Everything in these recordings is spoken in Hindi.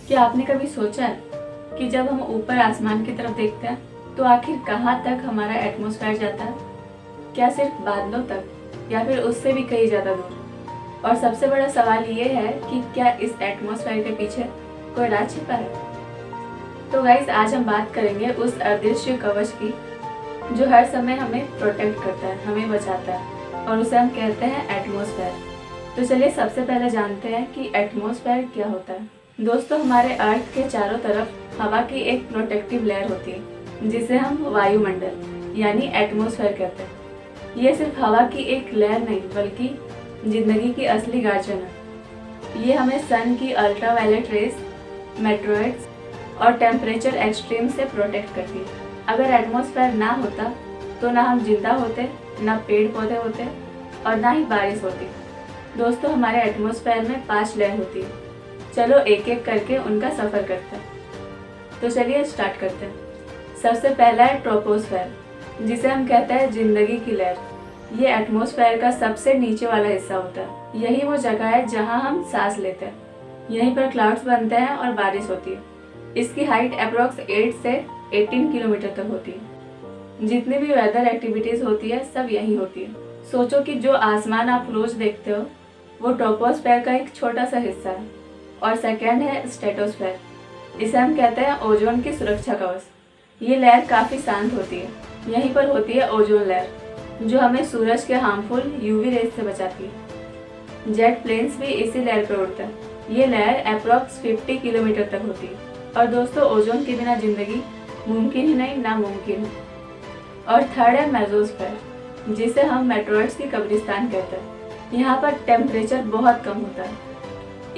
क्या आपने कभी सोचा है कि जब हम ऊपर आसमान की तरफ देखते हैं तो आखिर कहाँ तक हमारा एटमॉस्फेयर जाता है? क्या सिर्फ बादलों तक या फिर उससे भी कहीं ज़्यादा दूर? और सबसे बड़ा सवाल ये है कि क्या इस एटमॉस्फेयर के पीछे कोई राज छिपा है? तो गाइस, आज हम बात करेंगे उस अदृश्य कवच की जो हर समय हमें प्रोटेक्ट करता है, हमें बचाता है, और उसे हम कहते हैं एटमॉस्फेयर। तो चलिए सबसे पहले जानते हैं कि एटमॉस्फेयर क्या होता है। दोस्तों, हमारे अर्थ के चारों तरफ हवा की एक प्रोटेक्टिव लेयर होती है जिसे हम वायुमंडल यानी एटमॉस्फेयर कहते हैं। ये सिर्फ हवा की एक लेयर नहीं बल्कि जिंदगी की असली गार्जियन है। ये हमें सन की अल्ट्रावायलेट रेस, मेटेरॉइड्स और टेम्परेचर एक्सट्रीम से प्रोटेक्ट करती है। अगर एटमॉस्फेयर ना होता तो ना हम जिंदा होते, ना पेड़ पौधे होते और ना ही बारिश होती। दोस्तों, हमारे एटमॉस्फेयर में 5 लेयर होती है। चलो एक एक करके उनका सफ़र करते हैं। तो चलिए स्टार्ट करते हैं। सबसे पहला है ट्रोपोस्फेयर, जिसे हम कहते हैं जिंदगी की लेयर। ये एटमॉस्फेयर का सबसे नीचे वाला हिस्सा होता है। यही वो जगह है जहां हम सांस लेते हैं। यहीं पर क्लाउड्स बनते हैं और बारिश होती है। इसकी हाइट अप्रोक्स 8 से 18 किलोमीटर तक होती है। जितनी भी वेदर एक्टिविटीज होती है सब यही होती है। सोचो कि जो आसमान आप रोज देखते हो वो ट्रोपोस्फेयर का एक छोटा सा हिस्सा है। और सेकेंड है स्ट्रेटोस्फेयर। इसे हम कहते हैं ओजोन की सुरक्षा कवच। ये लेयर काफ़ी शांत होती है। यहीं पर होती है ओजोन लेयर जो हमें सूरज के हार्मफुल यूवी रेज से बचाती है। जेट प्लेन्स भी इसी लेयर पर उड़ते हैं। ये लेयर अप्रोक्स 50 किलोमीटर तक होती है। और दोस्तों, ओजोन के बिना जिंदगी मुमकिन ही नहीं, नामुमकिन है। और थर्ड है मेसोस्फेयर, जिसे हम मेटेरॉइड्स की कब्रिस्तान कहते हैं। यहाँ पर टेम्परेचर बहुत कम होता है,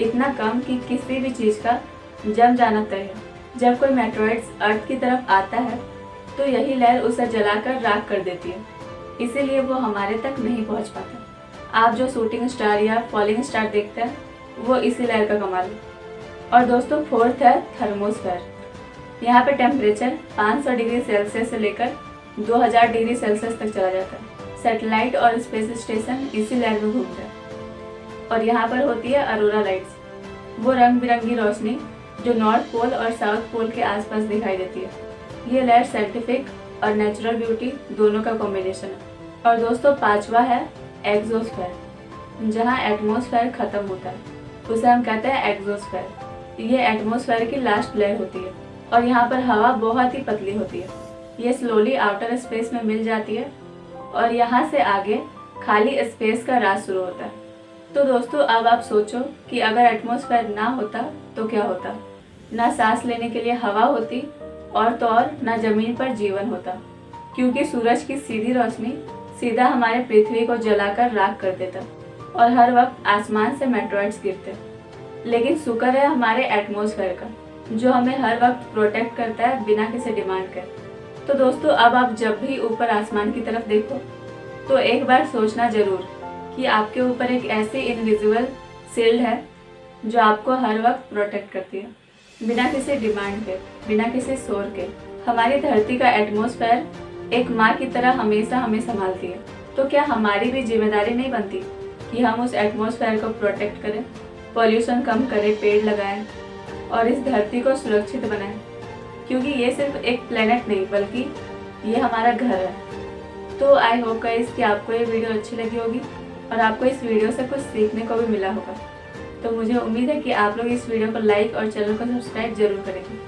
इतना कम कि किसी भी चीज़ का जम जाना तय है। जब कोई मेटेरॉइड्स अर्थ की तरफ आता है तो यही लहर उसे जलाकर राख कर देती है, इसीलिए वो हमारे तक नहीं पहुँच पाता। आप जो शूटिंग स्टार या फॉलिंग स्टार देखते हैं वो इसी लहर का कमाल है। और दोस्तों, फोर्थ है थर्मोस्फेयर। यहाँ पे टेम्परेचर 500 डिग्री सेल्सियस से लेकर 2000 डिग्री सेल्सियस तक चला जाता है। सैटेलाइट और स्पेस स्टेशन इसी लेयर में घूमते हैं। और यहाँ पर होती है अरोरा लाइट्स, वो रंग बिरंगी रोशनी जो नॉर्थ पोल और साउथ पोल के आसपास दिखाई देती है। ये लेयर साइंटिफिक और नेचुरल ब्यूटी दोनों का कॉम्बिनेशन है। और दोस्तों, पांचवा है एक्सोस्फेयर, जहाँ एटमॉस्फेयर खत्म होता है उसे हम कहते हैं एक्सोस्फेयर। ये एटमॉस्फेयर की लास्ट लेयर होती है और यहाँ पर हवा बहुत ही पतली होती है। ये स्लोली आउटर स्पेस में मिल जाती है और यहाँ से आगे खाली स्पेस का राज शुरू होता है। तो दोस्तों, अब आप सोचो कि अगर एटमॉस्फेयर ना होता तो क्या होता। ना सांस लेने के लिए हवा होती और तो और ना जमीन पर जीवन होता, क्योंकि सूरज की सीधी रोशनी सीधा हमारे पृथ्वी को जलाकर राख कर देता और हर वक्त आसमान से मेटेरॉइड्स गिरते। लेकिन शुक्र है हमारे एटमॉस्फेयर का, जो हमें हर वक्त प्रोटेक्ट करता है बिना किसी डिमांड के। तो दोस्तों, अब आप जब भी ऊपर आसमान की तरफ देखो तो एक बार सोचना जरूर कि आपके ऊपर एक ऐसी इनविजिबल शील्ड है जो आपको हर वक्त प्रोटेक्ट करती है, बिना किसी डिमांड के, बिना किसी शोर के। हमारी धरती का एटमॉस्फेयर एक माँ की तरह हमेशा हमें संभालती है। तो क्या हमारी भी जिम्मेदारी नहीं बनती कि हम उस एटमॉस्फेयर को प्रोटेक्ट करें, पॉल्यूशन कम करें, पेड़ लगाएं और इस धरती को सुरक्षित बनाएं? क्योंकि ये सिर्फ एक प्लेनेट नहीं बल्कि ये हमारा घर है। तो आई होप गाइस कि आपको ये वीडियो अच्छी लगी होगी और आपको इस वीडियो से कुछ सीखने को भी मिला होगा। तो मुझे उम्मीद है कि आप लोग इस वीडियो को लाइक और चैनल को सब्सक्राइब जरूर करेंगे।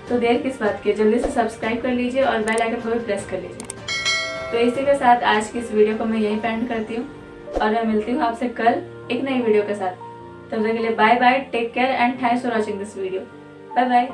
तो देर किस बात की, जल्दी से सब्सक्राइब कर लीजिए और बेल आइकन को भी प्रेस कर लीजिए। तो इसी के साथ आज की इस वीडियो को मैं यहीं एंड करती हूँ और मैं मिलती हूँ आपसे कल एक नई वीडियो के साथ। तब तक के लिए bye bye, take care and thanks for watching this video. Bye bye.